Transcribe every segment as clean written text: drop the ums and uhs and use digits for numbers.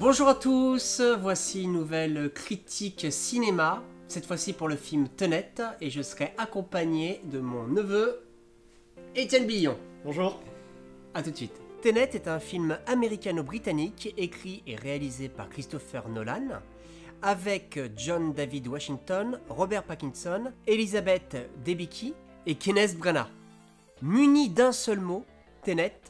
Bonjour à tous, voici une nouvelle critique cinéma, cette fois-ci pour le film Tenet, et je serai accompagné de mon neveu, Étienne Billon. Bonjour. A tout de suite. Tenet est un film américano-britannique écrit et réalisé par Christopher Nolan, avec John David Washington, Robert Pattinson, Elizabeth Debicki et Kenneth Branagh. Muni d'un seul mot, Tenet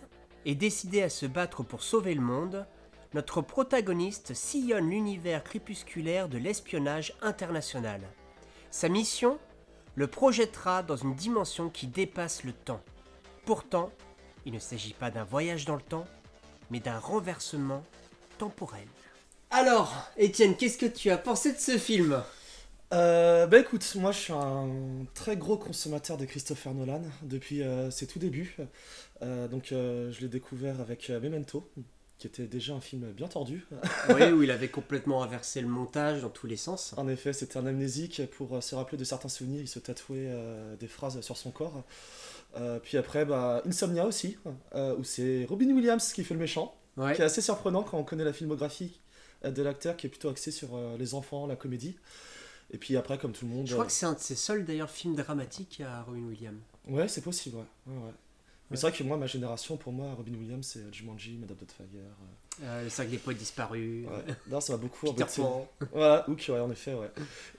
est décidé à se battre pour sauver le monde. Notre protagoniste sillonne l'univers crépusculaire de l'espionnage international. Sa mission, le projettera dans une dimension qui dépasse le temps. Pourtant, il ne s'agit pas d'un voyage dans le temps, mais d'un renversement temporel. Alors, Étienne, qu'est-ce que tu as pensé de ce film ? Écoute, moi je suis un très gros consommateur de Christopher Nolan depuis ses tout débuts. Je l'ai découvert avec Memento, qui était déjà un film bien tordu. Oui, où il avait complètement inversé le montage dans tous les sens. En effet, c'était un amnésique pour se rappeler de certains souvenirs, il se tatouait des phrases sur son corps. Puis après, Insomnia aussi, où c'est Robin Williams qui fait le méchant, Ouais. qui est assez surprenant quand on connaît la filmographie de l'acteur, qui est plutôt axé sur les enfants, la comédie. Et puis après, comme tout le monde... Je crois que c'est un de ses seuls d'ailleurs films dramatiques à Robin Williams. Ouais, c'est possible, ouais. Mais c'est vrai que moi, ma génération, pour moi, Robin Williams, c'est Jumanji, Madame Doubtfire. Le cercle des poètes disparus. Ouais. Non, ça m'a beaucoup Peter embêté. Pan. Voilà, Hook, ouais, en effet, ouais.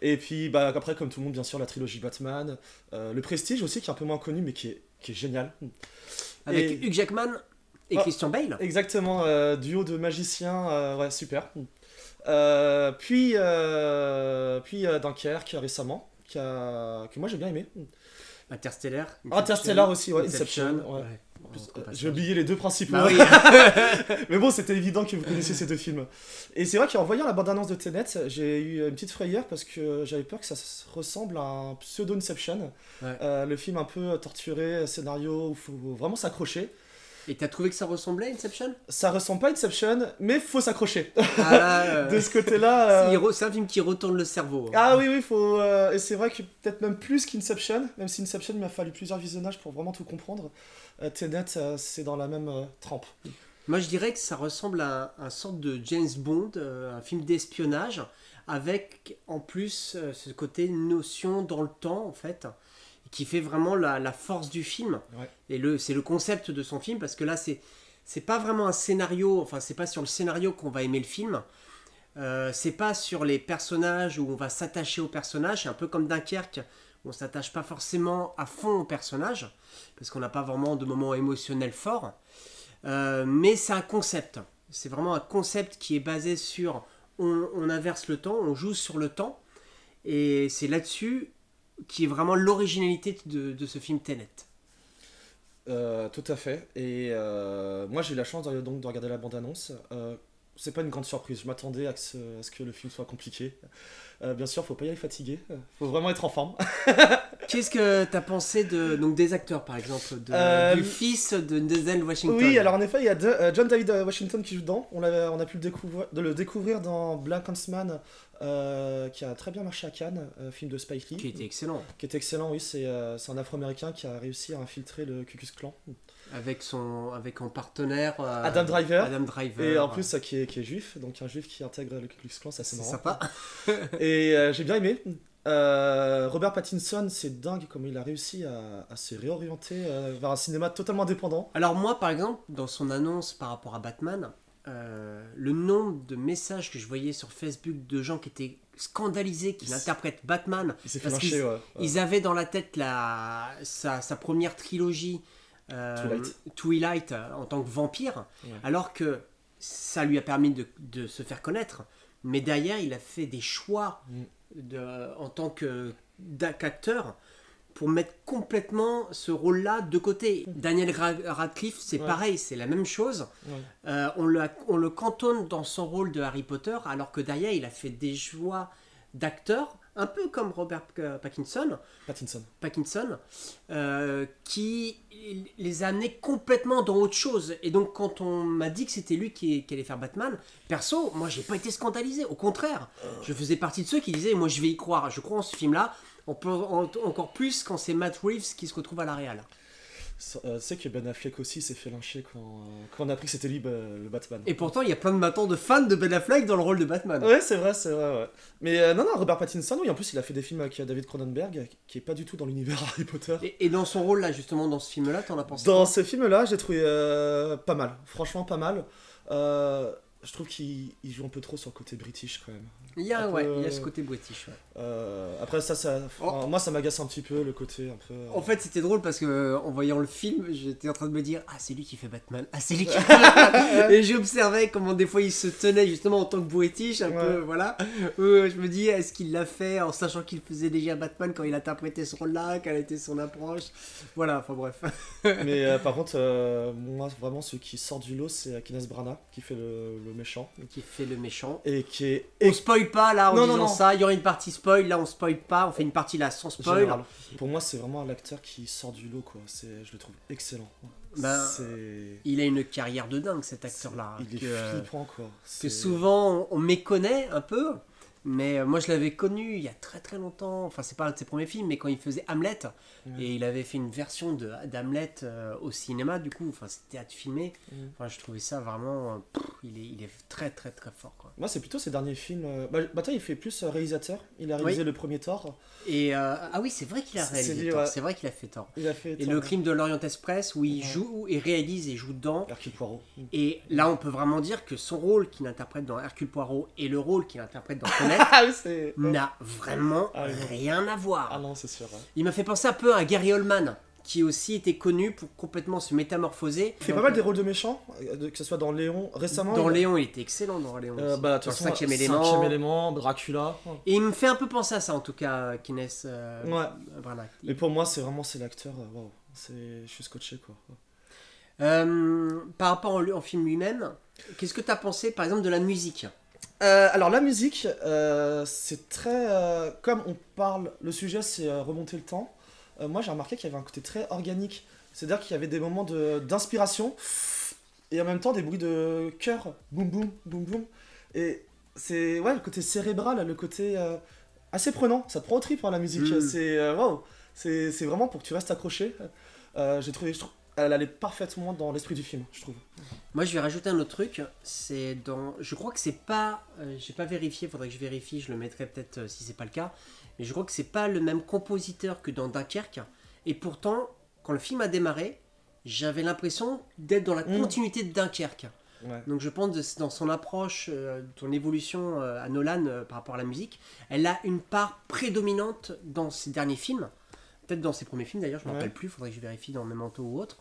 Et puis, après, comme tout le monde, bien sûr, la trilogie Batman. Le Prestige aussi, qui est un peu moins connu, mais qui est génial. Avec Et- Hugh Jackman et Oh. Christian Bale. Exactement, duo de magiciens, ouais, super. Puis Dunkerque, récemment, que moi j'ai bien aimé. Interstellar. Interstellar aussi, ouais, Inception. Inception, ouais. J'ai oublié les deux principaux. Bah oui. Mais bon, c'était évident que vous connaissiez ces deux films. Et c'est vrai qu'en voyant la bande-annonce de Tenet, j'ai eu une petite frayeur parce que j'avais peur que ça ressemble à un pseudo-Inception. Ouais. Le film un peu torturé, scénario où il faut vraiment s'accrocher. Et t'as trouvé que ça ressemblait à Inception ? Ça ressemble pas à Inception, mais faut s'accrocher. Ah là, De ce côté-là. c'est un film qui retourne le cerveau. Ah oui, faut. Et c'est vrai que peut-être même plus qu'Inception, même si Inception il m'a fallu plusieurs visionnages pour vraiment tout comprendre. Tenet, c'est dans la même trempe. Moi je dirais que ça ressemble à un sorte de James Bond, un film d'espionnage, avec en plus ce côté notion dans le temps en fait, qui fait vraiment la force du film. Ouais. Et c'est le concept de son film, parce que là c'est pas vraiment un scénario, enfin c'est pas sur le scénario qu'on va aimer le film. C'est pas sur les personnages où on va s'attacher aux personnages, c'est un peu comme Dunkerque, où on s'attache pas forcément à fond aux personnages, parce qu'on n'a pas vraiment de moments émotionnels forts. Mais c'est un concept. C'est vraiment un concept qui est basé sur on inverse le temps, on joue sur le temps, et c'est là-dessus qui est vraiment l'originalité de ce film Tenet. Tout à fait. Et moi j'ai eu la chance de regarder la bande-annonce. C'est pas une grande surprise. Je m'attendais à ce que le film soit compliqué. Bien sûr, faut pas y aller fatigué. Faut vraiment être en forme. Qu'est-ce que tu as pensé donc des acteurs, par exemple, du fils de Denzel Washington? Oui, alors en effet, il y a John David Washington qui joue dedans. On a pu le découvrir dans Black Huntsman, qui a très bien marché à Cannes, film de Spike Lee. Qui était excellent. Qui est excellent, oui. C'est un Afro-Américain qui a réussi à infiltrer le Ku Klux Klan. Avec en partenaire Adam Driver. Adam Driver. Et en plus, qui est juif. Donc un juif qui intègre le Ku Klux Klan, c'est assez c'est marrant. sympa. Et j'ai bien aimé. Robert Pattinson, c'est dingue comme il a réussi à se réorienter vers un cinéma totalement indépendant. Alors moi, par exemple, dans son annonce par rapport à Batman, le nombre de messages que je voyais sur Facebook de gens qui étaient scandalisés qu'il interprète Batman, Il s'est fait parce lyncher, ouais. ils avaient dans la tête sa première trilogie Twilight en tant que vampire, Ouais. alors que ça lui a permis de se faire connaître, mais derrière il a fait des choix en tant qu'acteur pour mettre complètement ce rôle-là de côté. Daniel Radcliffe, c'est pareil, c'est la même chose. Ouais. On le cantonne dans son rôle de Harry Potter, alors que derrière, il a fait des choix d'acteur, un peu comme Robert Pattinson, qui les a amenés complètement dans autre chose. Et donc, quand on m'a dit que c'était lui qui allait faire Batman, perso, moi, j'ai pas été scandalisé. Au contraire, je faisais partie de ceux qui disaient, moi, je vais y croire. Je crois en ce film-là, encore plus quand c'est Matt Reeves qui se retrouve à la réal. Tu sais que Ben Affleck aussi s'est fait lyncher quand on a appris que c'était lui le Batman. Et pourtant, il y a plein de maintenant de fans de Ben Affleck dans le rôle de Batman. Ouais, c'est vrai, ouais. Mais non, Robert Pattinson, oui, en plus il a fait des films avec David Cronenberg, qui est pas du tout dans l'univers Harry Potter. Et dans son rôle là, justement, dans ce film-là, t'en as pensé Dans quoi? ce film-là, j'ai trouvé pas mal, franchement pas mal. Je trouve qu'il joue un peu trop sur le côté british quand même. Il y a, Un ouais, peu- il y a ce côté british. Ouais. Après moi ça m'agace un petit peu le côté un peu. En fait, c'était drôle parce que en voyant le film, j'étais en train de me dire ah c'est lui qui fait Batman, ah c'est lui qui fait Batman. Et j'observais comment des fois il se tenait justement en tant que british un peu, voilà. Je me dis est-ce qu'il l'a fait en sachant qu'il faisait déjà Batman quand il interprétait ce rôle-là, quelle était son approche, voilà. Enfin bref. Mais par contre, moi vraiment celui qui sort du lot, c'est Kenneth Branagh qui fait le méchant Qui fait le méchant. et qui est On spoil pas là en Non, disant non. ça. Il y aura une partie spoil, là on spoil pas. On fait une partie là sans spoil. général. Pour moi, c'est vraiment l'acteur qui sort du lot, quoi. Je le trouve excellent. Ben, C'est- il a une carrière de dingue cet acteur-là. Il est que- flippant, quoi. que souvent on méconnaît un peu, mais moi je l'avais connu il y a très très longtemps, enfin c'est pas un de ses premiers films, mais quand il faisait Hamlet, et il avait fait une version d'Hamlet au cinéma, du coup, enfin c'était à filmer, enfin je trouvais ça vraiment, il est très très très fort quoi. Moi, c'est plutôt ses derniers films. Toi, il fait plus réalisateur. Il a réalisé le premier Thor. Et ah oui, c'est vrai qu'il a C'est réalisé lui, Thor, ouais. c'est vrai qu'il a fait Thor. Il a fait Et Thor, le crime de l'Orient Express où il joue et réalise et joue dedans. Hercule Poirot. Et là, on peut vraiment dire que son rôle qu'il interprète dans Hercule Poirot et le rôle qu'il interprète dans Tenet Ah oui, c'est. n'a vraiment Ah oui, non. rien à voir. Ah non, c'est sûr. Ouais. Il m'a fait penser un peu à Gary Oldman, qui aussi était connu pour complètement se métamorphoser. Il fait pas mal des rôles de méchants, que ce soit dans Léon récemment. Dans il a- Léon, il était excellent dans Léon. aussi. De toute Dans le façon, cinquième Cinquième élément. élément, Dracula. Et il me fait un peu penser à ça, en tout cas, Kenneth Ouais. Branagh. Mais pour moi, c'est l'acteur. Waouh. Je suis scotché, quoi. Par rapport en film lui-même, qu'est-ce que tu as pensé, par exemple, de la musique? Alors la musique, c'est très... comme on parle, le sujet c'est remonter le temps, moi j'ai remarqué qu'il y avait un côté très organique. C'est-à-dire qu'il y avait des moments d'inspiration et en même temps des bruits de cœur, boum boum, boum boum. Et c'est le côté cérébral, le côté assez prenant, ça te prend au trip la musique. C'est waouh, c'est vraiment pour que tu restes accroché. J'ai trouvé, elle allait parfaitement dans l'esprit du film, je trouve. Moi, je vais rajouter un autre truc. C'est dans. Je crois que c'est pas. J'ai pas vérifié. Faudrait que je vérifie. Je le mettrai peut-être si c'est pas le cas. Mais je crois que c'est pas le même compositeur que dans Dunkerque. Et pourtant, quand le film a démarré, j'avais l'impression d'être dans la continuité de Dunkerque. Ouais. Donc je pense dans son approche, son évolution à Nolan par rapport à la musique, elle a une part prédominante dans ses derniers films. Peut-être dans ses premiers films d'ailleurs, je ne me rappelle plus. Faudrait que je vérifie dans Memento ou autre.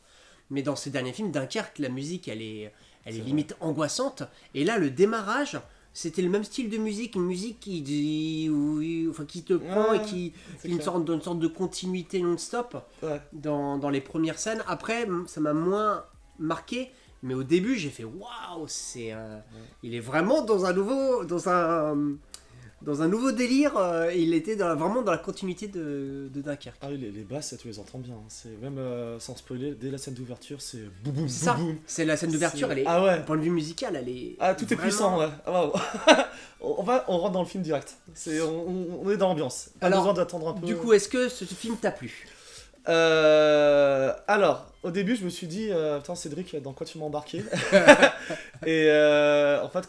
Mais dans ces derniers films, Dunkerque, la musique, elle est limite angoissante. Et là, le démarrage, c'était le même style de musique, une musique qui dit, qui te prend et qui une sorte de continuité non-stop dans les premières scènes. Après, ça m'a moins marqué, mais au début, j'ai fait waouh, il est vraiment dans un nouveau délire. Il était vraiment dans la continuité de Dunkerque. Ah oui, les basses, tu les entends bien. C'est même sans spoiler, dès la scène d'ouverture, c'est boum boum C'est ça. boum boum. C'est la scène d'ouverture, elle est. Ah ouais. Du point de vue musical, elle est. Ah, tout est vraiment- puissant, ouais. Ah, waouh. on rentre dans le film direct. On est dans l'ambiance. Pas Alors, besoin d'attendre un peu. Du coup, est-ce que ce film t'a plu? Alors, au début, je me suis dit, putain, Cédric, dans quoi tu m'as embarqué? Et en fait,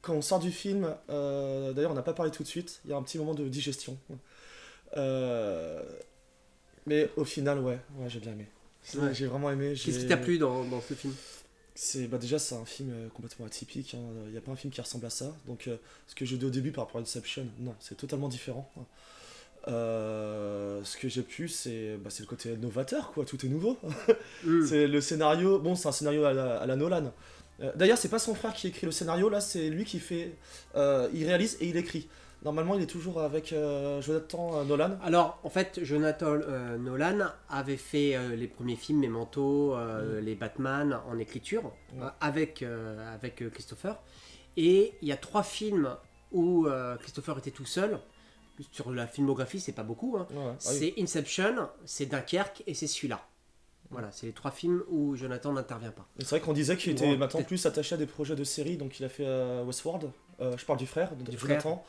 quand on sort du film, d'ailleurs, on n'a pas parlé tout de suite, il y a un petit moment de digestion. Mais au final, ouais j'ai bien aimé. Ouais. J'ai vraiment aimé. Qu'est-ce qui t'a plu dans ce film? Déjà, c'est un film complètement atypique. Il n'y a pas un film qui ressemble à ça. Donc, ce que j'ai dit au début par rapport à Inception, non, c'est totalement différent. Ce que j'ai plu, c'est le côté novateur, quoi. Tout est nouveau. C'est le scénario. Bon, c'est un scénario à la Nolan. D'ailleurs, c'est pas son frère qui écrit le scénario, là, c'est lui qui fait. Il réalise et il écrit. Normalement, il est toujours avec Jonathan Nolan. Alors, en fait, Jonathan Nolan avait fait les premiers films, Memento, les Batman en écriture, avec Christopher. Et il y a 3 films où Christopher était tout seul. Sur la filmographie, c'est pas beaucoup. Hein. Ouais, C'est Inception, c'est Dunkerque et c'est celui-là. Voilà, c'est les 3 films où Jonathan n'intervient pas. C'est vrai qu'on disait qu'il était Ouais, maintenant peut-être. plus attaché à des projets de série, donc il a fait Westworld, je parle du frère de Du Jonathan,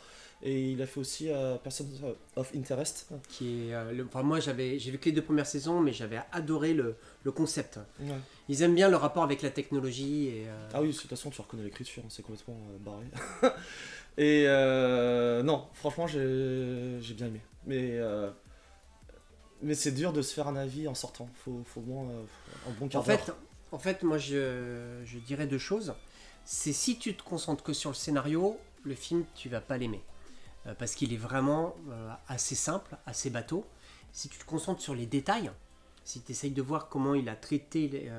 et il a fait aussi Person of Interest. Qui est, enfin, moi, j'ai vu que les 2 premières saisons, mais j'avais adoré le concept. Ouais. Ils aiment bien le rapport avec la technologie. Et, Ah oui, de toute façon tu reconnais l'écriture, c'est complètement barré. Et non, franchement j'ai bien aimé. Mais c'est dur de se faire un avis en sortant, faut au moins un bon quart d'heure. En fait, moi, je dirais 2 choses. C'est si tu te concentres que sur le scénario, le film, tu vas pas l'aimer. Parce qu'il est vraiment assez simple, assez bateau. Si tu te concentres sur les détails, si tu essayes de voir comment il a traité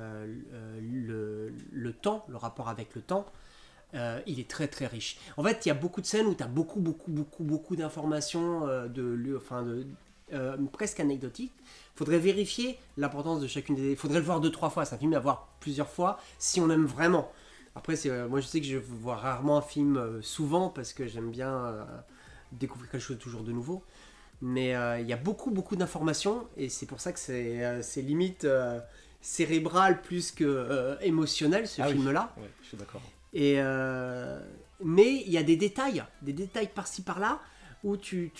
le temps, le rapport avec le temps, il est très très riche. En fait, il y a beaucoup de scènes où tu as beaucoup d'informations, presque anecdotiques. Il faudrait vérifier l'importance de chacune des... Il faudrait le voir 2-3 fois, c'est un film à voir plusieurs fois si on aime vraiment. Après, moi je sais que je vois rarement un film souvent parce que j'aime bien découvrir quelque chose toujours de nouveau. Mais il y a beaucoup d'informations et c'est pour ça que c'est limite cérébral plus que émotionnel ce film-là. Oui, je suis d'accord. Et, mais il y a des détails par-ci par-là où tu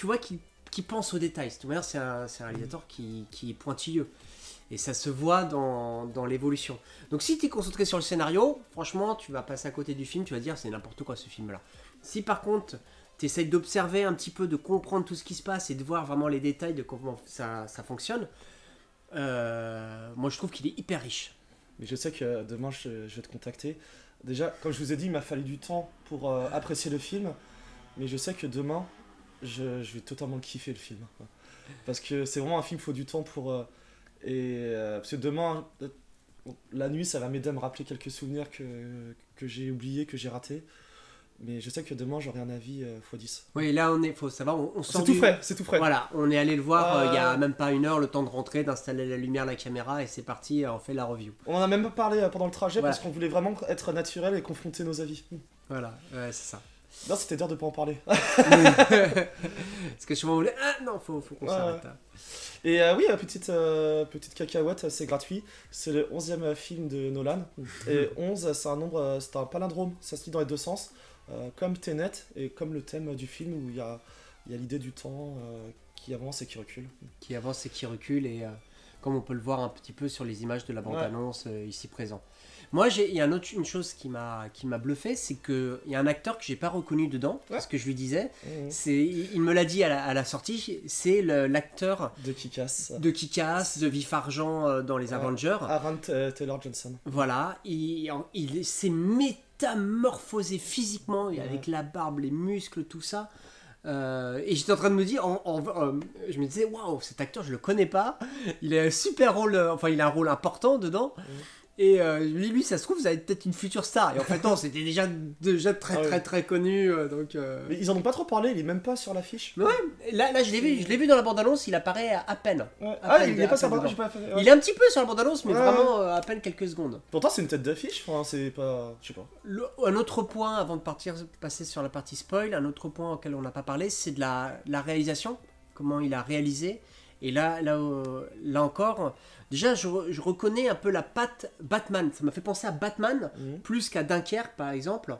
vois qu'il pense aux détails. C'est un réalisateur qui est pointilleux. Et ça se voit dans l'évolution. Donc si tu es concentré sur le scénario, franchement, tu vas passer à côté du film, tu vas dire c'est n'importe quoi ce film-là. Si par contre, tu essayes d'observer un petit peu, de comprendre tout ce qui se passe et de voir vraiment les détails de comment ça fonctionne, moi je trouve qu'il est hyper riche. Mais je sais que demain je vais te contacter. Déjà, comme je vous ai dit, il m'a fallu du temps pour apprécier le film. Mais je sais que demain, je vais totalement kiffer le film. Parce que c'est vraiment un film, il faut du temps pour... parce que demain, la nuit, ça va m'aider à me rappeler quelques souvenirs que j'ai oubliés, que j'ai ratés. Mais je sais que demain, j'aurai un avis x10. Oui, là, faut savoir, on sort C'est tout frais. Voilà, on est allé le voir il y a même pas 1 heure, le temps de rentrer, d'installer la lumière, la caméra, et c'est parti, on fait la review. On en a même pas parlé pendant le trajet Voilà. parce qu'on voulait vraiment être naturel et confronter nos avis. Voilà, ouais, c'est ça. Non, c'était dur de pas en parler. Parce que souvent on voulait, ah non, faut qu'on s'arrête. Et oui, petite cacahuète, c'est gratuit. C'est le 11e film de Nolan. Et 11, c'est un nombre, c'est un palindrome, ça se lit dans les deux sens. Comme Tenet et comme le thème du film où il y a l'idée du temps qui avance et qui recule. Qui avance et qui recule, et comme on peut le voir un petit peu sur les images de la bande-annonce ici présent. Moi, il y a une chose qui m'a bluffé, c'est qu'il y a un acteur que j'ai pas reconnu dedans, ce que je lui disais. Il me l'a dit à la sortie, c'est l'acteur de Kick-Ass, de Vif Argent dans les Avengers. Aaron Taylor Johnson. Voilà, il s'est métamorphosé physiquement, avec la barbe, les muscles, tout ça. Et j'étais en train de me dire, je me disais, waouh, cet acteur, je le connais pas. Il a un super rôle, il a un rôle important dedans. Et lui, ça se trouve, ça va être peut-être une future star. Et en fait, non, c'était déjà très connu. Mais ils en ont pas trop parlé, il est même pas sur l'affiche. Ouais, là je l'ai vu dans la bande-annonce, il apparaît à peine. Ouais. Peine, il est pas sur la dedans. bande-annonce. Il est un petit peu sur la bande-annonce, mais vraiment à peine quelques secondes. Pourtant, c'est une tête d'affiche, enfin, c'est pas. Je sais pas. Un autre point, avant de passer sur la partie spoil, un autre point auquel on n'a pas parlé, c'est de la réalisation. Comment il a réalisé. Et là encore, déjà je reconnais un peu la patte Batman. Ça m'a fait penser à Batman plus qu'à Dunkerque par exemple,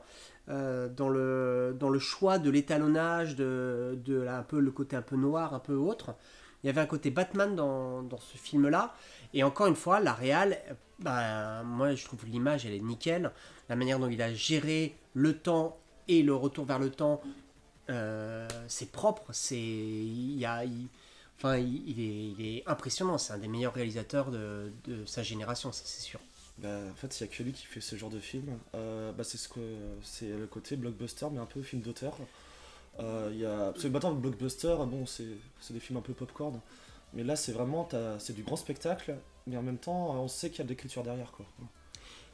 dans le choix de l'étalonnage, un peu le côté un peu noir, un peu autre. Il y avait un côté Batman dans ce film-là. Et encore une fois, la réal, moi je trouve l'image elle est nickel. La manière dont il a géré le temps et le retour vers le temps, c'est propre. Il est impressionnant, c'est un des meilleurs réalisateurs de sa génération, ça c'est sûr. En fait, il n'y a que lui qui fait ce genre de film. C'est le côté blockbuster, mais un peu film d'auteur. Parce que maintenant, blockbuster, bon, c'est des films un peu popcorn. Mais là, c'est vraiment, c'est du grand spectacle, mais en même temps, on sait qu'il y a de l'écriture derrière, quoi.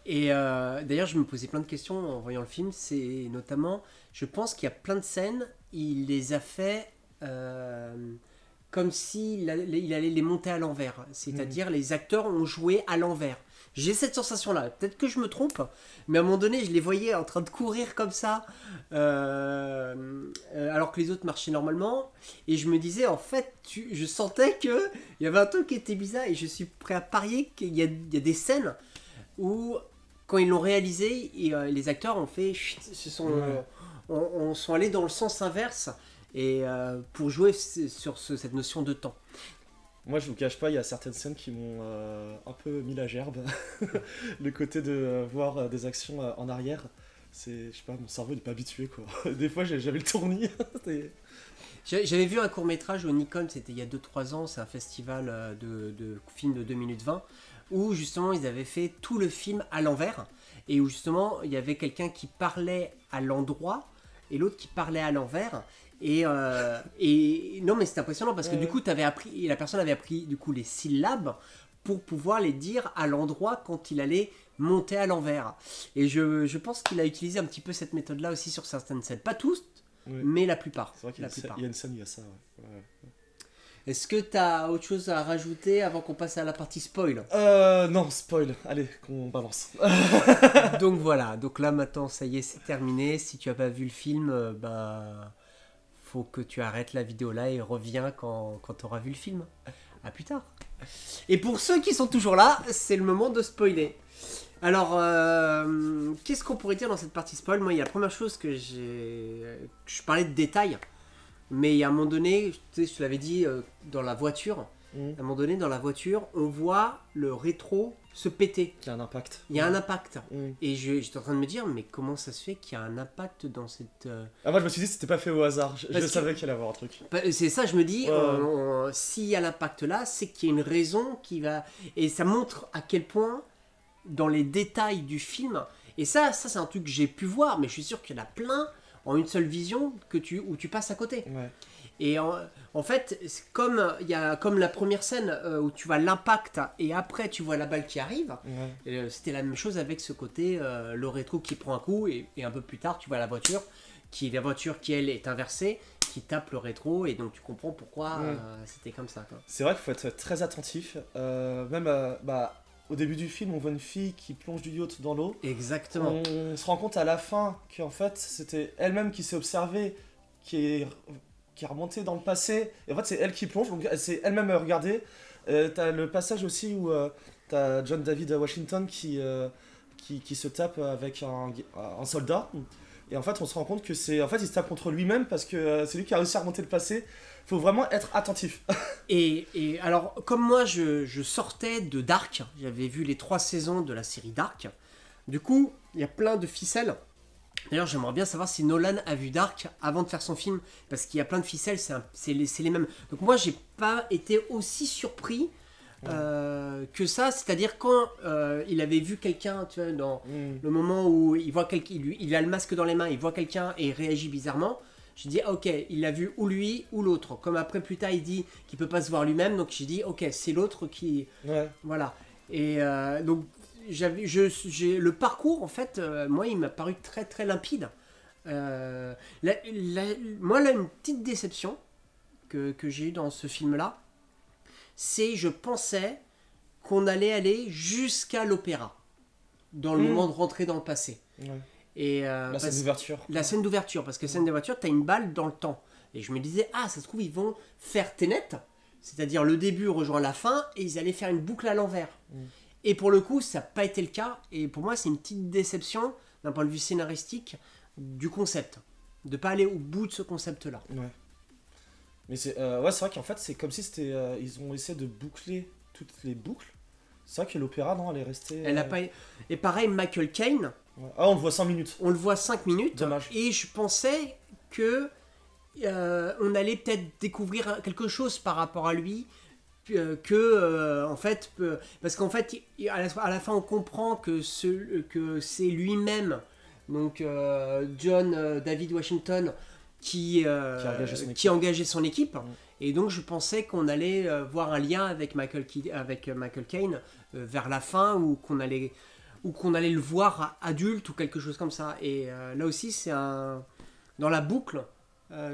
Et d'ailleurs, je me posais plein de questions en voyant le film. C'est notamment, je pense qu'il y a plein de scènes, il les a fait comme s'il il allait les monter à l'envers. C'est-à-dire les acteurs ont joué à l'envers. J'ai cette sensation-là. Peut-être que je me trompe, mais à un moment donné, je les voyais en train de courir comme ça, alors que les autres marchaient normalement. Et je me disais, en fait, je sentais qu'il y avait un truc qui était bizarre. Et je suis prêt à parier qu'il y a des scènes où, quand ils l'ont réalisé, les acteurs ont fait... sont allés dans le sens inverse et pour jouer sur cette notion de temps. Moi, je vous cache pas, il y a certaines scènes qui m'ont un peu mis la gerbe. Le côté de voir des actions en arrière, je sais pas, mon cerveau n'est pas habitué, quoi. Des fois, j'avais le tournis. J'avais vu un court-métrage au Nikon, c'était il y a 2-3 ans, c'est un festival de films de 2 minutes 20, où justement ils avaient fait tout le film à l'envers, et où justement il y avait quelqu'un qui parlait à l'endroit, et l'autre qui parlait à l'envers. Et non, mais c'est impressionnant parce que du coup la personne avait appris du coup les syllabes pour pouvoir les dire à l'endroit quand il allait monter à l'envers. Et je pense qu'il a utilisé un petit peu cette méthode là aussi sur certaines scènes, pas tous, mais la plupart. C'est vrai qu'il y a une scène, il y a ça. Ouais. Est-ce que tu as autre chose à rajouter avant qu'on passe à la partie spoil? Non, spoil, allez, qu'on balance. Donc voilà, donc là maintenant ça y est, c'est terminé. Si tu as pas vu le film, faut que tu arrêtes la vidéo là et reviens quand tu auras vu le film. À plus tard. Et pour ceux qui sont toujours là, c'est le moment de spoiler. Alors, qu'est-ce qu'on pourrait dire dans cette partie spoil? Moi, il y a la première chose que je parlais de détails, mais il y a un moment donné, tu sais, je te l'avais dit, dans la voiture, à un moment donné, dans la voiture, on voit le rétro se péter. Il y a un impact. Il y a un impact. Et j'étais en train de me dire, mais comment ça se fait qu'il y a un impact dans cette... Ah, moi je me suis dit c'était pas fait au hasard, je savais qu'il allait y avoir un truc. C'est ça, je me dis, s'il y a l'impact là, c'est qu'il y a une raison qui va... Et ça montre à quel point, dans les détails du film, et ça c'est un truc que j'ai pu voir, mais je suis sûr qu'il y en a plein en une seule vision où tu passes à côté. Ouais. Et en fait, comme la première scène où tu vois l'impact et après tu vois la balle qui arrive, c'était la même chose avec ce côté, le rétro qui prend un coup et un peu plus tard tu vois la voiture qui elle est inversée, qui tape le rétro et donc tu comprends pourquoi c'était comme ça, quoi. C'est vrai qu'il faut être très attentif, même au début du film on voit une fille qui plonge du yacht dans l'eau. Exactement. On se rend compte à la fin qu'en fait c'était elle-même qui s'est observée, qui est remontée dans le passé, et en fait c'est elle qui plonge, donc elle s'est elle-même regardée. T'as le passage aussi où t'as John David Washington qui se tape avec un soldat, et en fait on se rend compte que il se tape contre lui-même parce que c'est lui qui a réussi à remonter le passé. Faut vraiment être attentif. et alors, comme moi je sortais de Dark, j'avais vu les 3 saisons de la série Dark, du coup il y a plein de ficelles. D'ailleurs, j'aimerais bien savoir si Nolan a vu Dark avant de faire son film, parce qu'il y a plein de ficelles, c'est les mêmes. Donc moi, j'ai pas été aussi surpris que ça, c'est-à-dire quand il avait vu quelqu'un, tu vois, dans le moment où il voit quelqu'un, il a le masque dans les mains, il voit quelqu'un et il réagit bizarrement. J'ai dit, ok, il l'a vu ou lui ou l'autre. Comme après, plus tard, il dit qu'il peut pas se voir lui-même, donc j'ai dit, ok, c'est l'autre qui... Ouais. Voilà. Et donc... le parcours, en fait, moi, il m'a paru très très limpide. Moi, là, une petite déception que j'ai eue dans ce film-là, c'est je pensais qu'on allait aller jusqu'à l'opéra, dans le moment de rentrer dans le passé. Ouais. Et, la scène d'ouverture. La scène d'ouverture, parce que scène d'ouverture, t'as une balle dans le temps. Et je me disais, ça se trouve, ils vont faire Tenet, c'est-à-dire le début rejoint la fin, et ils allaient faire une boucle à l'envers. Et pour le coup, ça n'a pas été le cas. Et pour moi, c'est une petite déception, d'un point de vue scénaristique, du concept. De ne pas aller au bout de ce concept-là. Ouais. Mais c'est vrai qu'en fait, c'est comme si ils ont essayé de boucler toutes les boucles. C'est vrai que l'opéra, non, elle est restée... Elle a pas... Et pareil, Michael Caine... Ouais. Ah, on le voit 5 minutes. On le voit 5 minutes. Dommage. Et je pensais que on allait peut-être découvrir quelque chose par rapport à lui... en fait, parce qu'en fait, à la fin, on comprend que c'est lui-même, donc John David Washington, qui a engagé son équipe. Et donc, je pensais qu'on allait voir un lien avec Michael Caine vers la fin, ou qu'on allait le voir adulte ou quelque chose comme ça. Et là aussi, dans la boucle,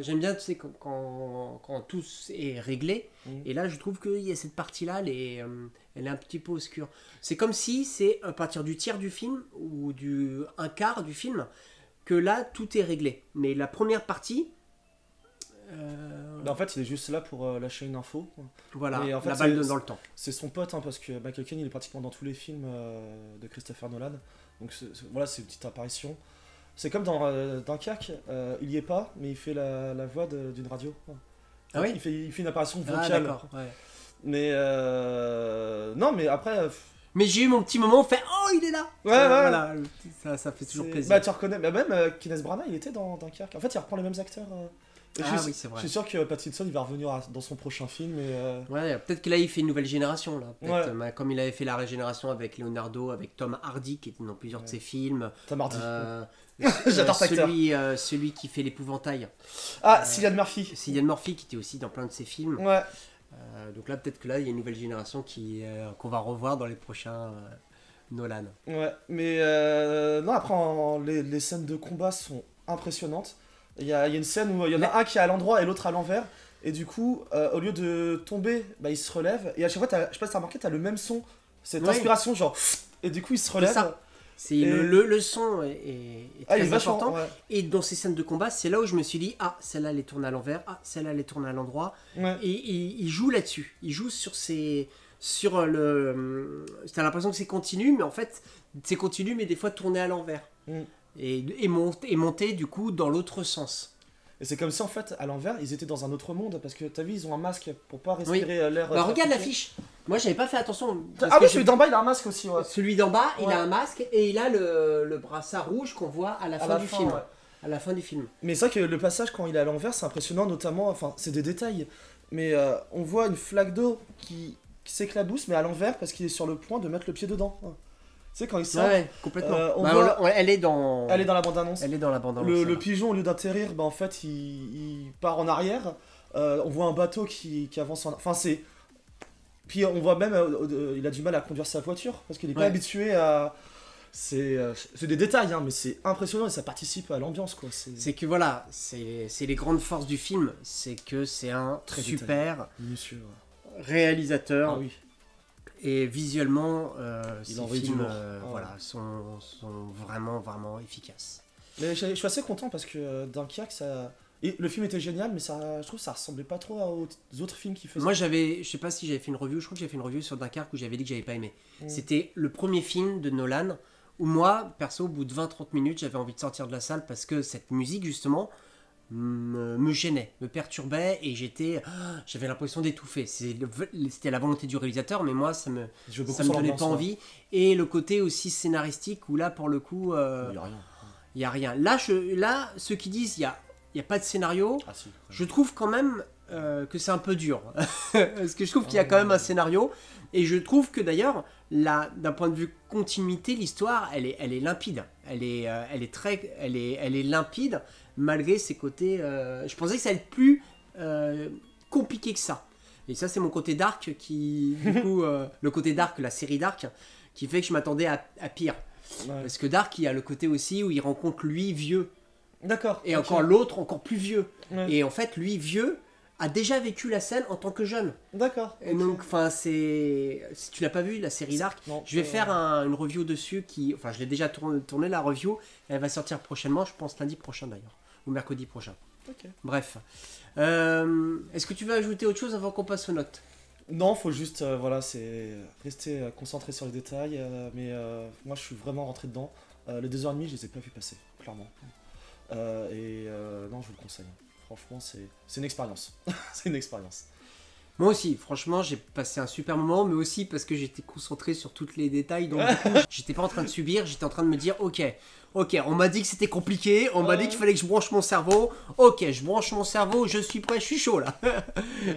J'aime bien, tu sais, quand tout est réglé. Et là, je trouve qu'il y a cette partie-là, elle est un petit peu obscure. C'est comme si c'est à partir du tiers du film, ou un quart du film, que là, tout est réglé. Mais la première partie... Bah, en fait, il est juste là pour lâcher une info. Voilà, Et en fait, la balle dans le temps. C'est son pote, hein, parce que Michael Caine, il est pratiquement dans tous les films de Christopher Nolan. Donc voilà, c'est une petite apparition. C'est comme dans Dunkerque, il y est pas, mais il fait la voix d'une radio. Ah oui, il fait une apparition vocale. Ah d'accord, ouais. Mais non, mais après... Mais j'ai eu mon petit moment, on fait oh il est là. Ouais. Voilà, ça fait toujours plaisir. Bah tu reconnais, bah, même Kenneth Branagh, il était dans Dunkerque. En fait, il reprend les mêmes acteurs. Oui, c'est vrai. Je suis sûr que Pattinson, il va revenir dans son prochain film. Ouais, peut-être que là il fait une nouvelle génération là. Ouais. Comme il avait fait la régénération avec Leonardo, avec Tom Hardy qui était dans plusieurs de ses films. Tom Hardy. J'adore cet acteur. Celui qui fait l'épouvantail. Ah, Cillian Murphy. Cillian Murphy qui était aussi dans plein de ses films. Ouais. Donc là peut-être que là il y a une nouvelle génération qu'on va revoir dans les prochains Nolan. Ouais, mais non, après les scènes de combat sont impressionnantes. Il y a une scène où il y en a un qui est à l'endroit et l'autre à l'envers. Et du coup, au lieu de tomber, bah, il se relève. Et à chaque fois, je sais pas si t'as remarqué, t'as le même son. Cette inspiration, genre. Et du coup, il se relève. C'est ça. Le son est très important. Ouais. Et dans ces scènes de combat, c'est là où je me suis dit ah, celle-là, elle est tournée à l'envers. Ah, celle-là, elle est tournée à l'endroit. Ouais. Et il joue là-dessus. Il joue sur le. T'as l'impression que c'est continu, mais en fait, c'est continu, mais des fois tourné à l'envers. Et monté du coup dans l'autre sens. Et c'est comme si en fait à l'envers ils étaient dans un autre monde parce que t'as vu ils ont un masque pour pas respirer l'air. Bah, regarde l'affiche. Moi j'avais pas fait attention. Ah oui, celui d'en bas il a un masque aussi. Ouais. Celui d'en bas il a un masque et il a le brassard rouge qu'on voit à la fin du film. Ouais. À la fin du film. Mais c'est vrai que le passage quand il est à l'envers c'est impressionnant, notamment, enfin c'est des détails, mais on voit une flaque d'eau qui s'éclabousse mais à l'envers parce qu'il est sur le point de mettre le pied dedans. Tu sais, quand il sort, complètement. Elle est dans la bande-annonce. Elle est dans la bande-annonce. Le pigeon, au lieu d'atterrir, bah, en fait, il part en arrière. On voit un bateau qui avance en... Enfin, c'est... Puis on voit même, il a du mal à conduire sa voiture, parce qu'il n'est pas habitué à... C'est des détails, hein, mais c'est impressionnant et ça participe à l'ambiance, quoi. C'est que voilà, c'est les grandes forces du film, c'est que c'est un très super minutieux, réalisateur. Ah oui. Et visuellement, ces films voilà, sont vraiment, vraiment efficaces. Mais je suis assez content parce que Dunkerque, le film était génial, mais je trouve que ça ressemblait pas trop aux autres films qu'il faisait. Moi, je sais pas si j'avais fait une review, je crois que j'avais fait une review sur Dunkerque où j'avais dit que j'avais pas aimé. C'était le premier film de Nolan où moi, perso, au bout de 20-30 minutes, j'avais envie de sortir de la salle parce que cette musique, justement, me gênait, me perturbait et j'avais l'impression d'étouffer. C'était la volonté du réalisateur, mais moi ça me donnait pas envie. Et le côté aussi scénaristique où là pour le coup il y a rien. Là ceux qui disent il y a pas de scénario, je trouve quand même que c'est un peu dur parce que je trouve qu'il y a quand même un scénario et je trouve que d'ailleurs là d'un point de vue continuité l'histoire elle est limpide, elle est limpide malgré ses côtés. Je pensais que ça allait être plus compliqué que ça. Et ça, c'est mon côté dark qui, du coup, le côté dark, la série Dark, qui fait que je m'attendais à pire. Ouais. Parce que Dark, il y a le côté aussi où il rencontre lui vieux. D'accord. Et encore l'autre, encore plus vieux. Ouais. Et en fait, lui vieux a déjà vécu la scène en tant que jeune. D'accord. Et donc, enfin, si tu l'as pas vu, la série Dark, je vais faire une review dessus enfin, je l'ai déjà tourné la review. Elle va sortir prochainement, je pense lundi prochain d'ailleurs. Ou mercredi prochain. Okay. Bref. Est-ce que tu veux ajouter autre chose avant qu'on passe aux notes ? Non, faut juste c'est rester concentré sur les détails. Mais moi, je suis vraiment rentré dedans. Les 2h30, je les ai pas vus passer, clairement. Non, je vous le conseille. Franchement, c'est une expérience. C'est une expérience. Moi aussi, franchement, j'ai passé un super moment, mais aussi parce que j'étais concentré sur tous les détails. Donc, du coup, j'étais pas en train de subir, j'étais en train de me dire, ok, on m'a dit que c'était compliqué, on m'a dit qu'il fallait que je branche mon cerveau. Ok, je branche mon cerveau, je suis prêt, je suis chaud là.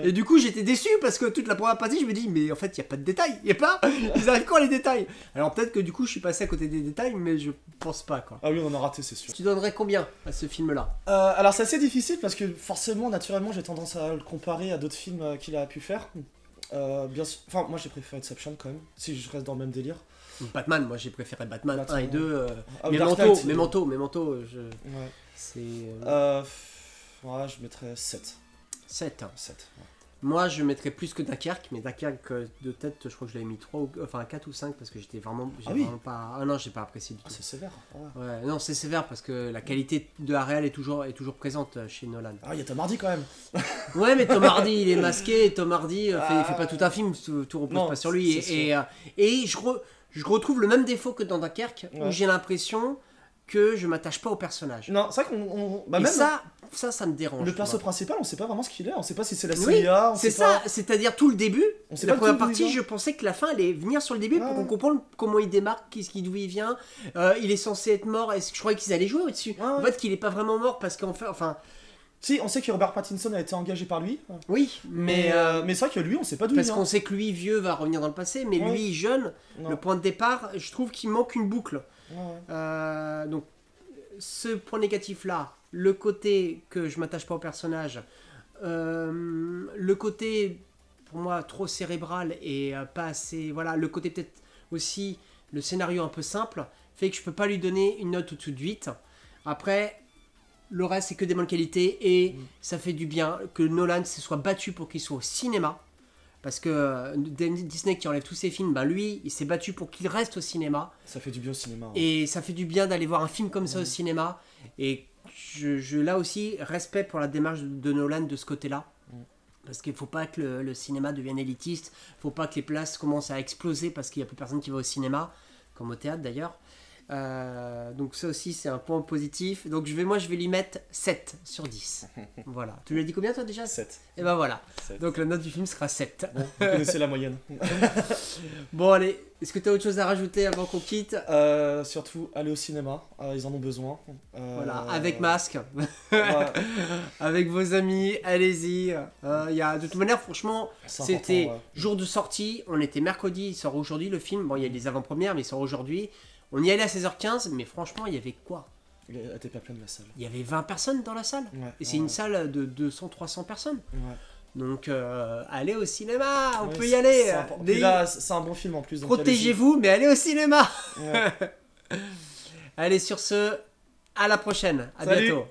Et du coup, j'étais déçu parce que toute la première partie, je me dis, mais en fait, il n'y a pas de détails. Ils arrivent quand les détails ? Alors peut-être que du coup, je suis passé à côté des détails, mais je pense pas quoi. Ah oui, on en a raté, c'est sûr. Tu donnerais combien à ce film-là ? Alors, c'est assez difficile parce que forcément, naturellement, j'ai tendance à le comparer à d'autres films qu'il a pu faire. Bien sûr, enfin, moi j'ai préféré Inception quand même, si je reste dans le même délire. Batman, moi j'ai préféré Batman 1 et 2. Mes manteaux, ouais. C'est. Ouais, je mettrais 7. 7. 7. Ouais. Moi, je mettrais plus que Dunkerque, mais Dunkerque, de tête, je crois que je l'avais mis 4 ou 5 parce que j'étais vraiment, vraiment pas... Ah non, j'ai pas apprécié du tout. C'est sévère. Ouais, non, c'est sévère parce que la qualité de la réal est toujours présente chez Nolan. Ah, il y a Tom Hardy quand même. Ouais, mais Tom Hardy, il est masqué, et Tom Hardy il fait pas tout un film, tout repose pas sur lui. Et je retrouve le même défaut que dans Dunkerque, où j'ai l'impression que je m'attache pas au personnage. Non, c'est vrai qu'on... Bah, même ça me dérange. Le perso principal, on sait pas vraiment ce qu'il est, on sait pas si c'est la CIA, c'est ça, c'est-à-dire tout le début, la première partie, je je pensais que la fin allait venir sur le début pour qu'on comprenne comment il démarque, d'où il vient, il est censé être mort, et je croyais qu'ils allaient jouer au-dessus. En fait, qu'il est pas vraiment mort parce qu'en fait, enfin... Si, on sait que Robert Pattinson a été engagé par lui. Oui, mais c'est vrai que lui, on sait pas d'où il vient. Parce qu'on sait que lui, vieux, va revenir dans le passé, mais lui, jeune, le point de départ, je trouve qu'il manque une boucle. Donc, ce point négatif-là, le côté que je m'attache pas au personnage, le côté, pour moi, trop cérébral et pas assez... Voilà, le côté peut-être aussi, le scénario un peu simple, fait que je peux pas lui donner une note tout de suite. Après... Le reste, c'est que des bonnes qualités et ça fait du bien que Nolan se soit battu pour qu'il soit au cinéma. Parce que Disney qui enlève tous ses films, ben lui, il s'est battu pour qu'il reste au cinéma. Ça fait du bien au cinéma. Et ça fait du bien d'aller voir un film comme ça au cinéma. Et là aussi, respect pour la démarche de Nolan de ce côté-là. Parce qu'il ne faut pas que le cinéma devienne élitiste. Il ne faut pas que les places commencent à exploser parce qu'il n'y a plus personne qui va au cinéma, comme au théâtre d'ailleurs. Donc ça aussi c'est un point positif. Donc je vais lui mettre 7 sur 10. Voilà. Tu lui as dit combien toi déjà? 7. Et ben voilà. 7. Donc la note du film sera 7. Bon, vous connaissez la moyenne. Bon allez, est-ce que tu as autre chose à rajouter avant qu'on quitte? Surtout aller au cinéma, ils en ont besoin. Voilà, avec masque. Avec vos amis, allez-y. De toute manière franchement, c'était jour de sortie, on était mercredi, il sort aujourd'hui le film. Bon il y a des avant-premières mais il sort aujourd'hui. On y allait à 16h15, mais franchement, il y avait quoi? Elle était pas pleine la salle. Il y avait 20 personnes dans la salle. Et c'est une salle de 200-300 personnes. Donc, allez au cinéma, on peut y aller. C'est un bon film en plus. Protégez-vous, mais allez au cinéma. Allez, sur ce, à la prochaine. À bientôt.